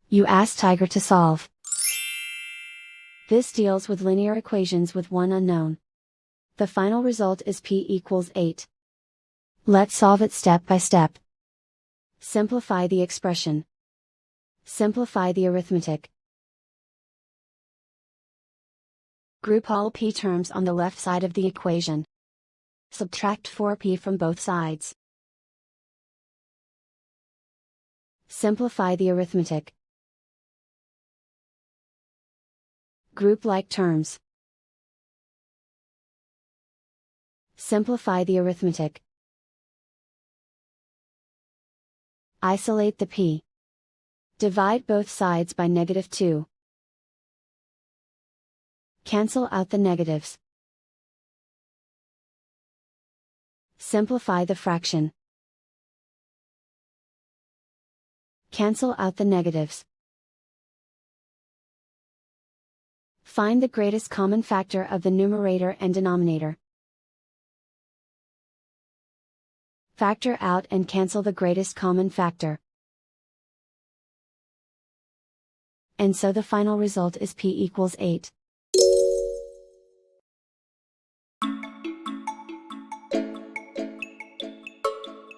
You ask Tiger to solve. This deals with linear equations with one unknown. The final result is p equals 8. Let's solve it step by step. Simplify the expression. Simplify the arithmetic. Group all p terms on the left side of the equation. Subtract 4p from both sides. Simplify the arithmetic. Group like terms. Simplify the arithmetic. Isolate the p. Divide both sides by -2. Cancel out the negatives. Simplify the fraction. Cancel out the negatives. Find the greatest common factor of the numerator and denominator. Factor out and cancel the greatest common factor. And so the final result is p equals 8.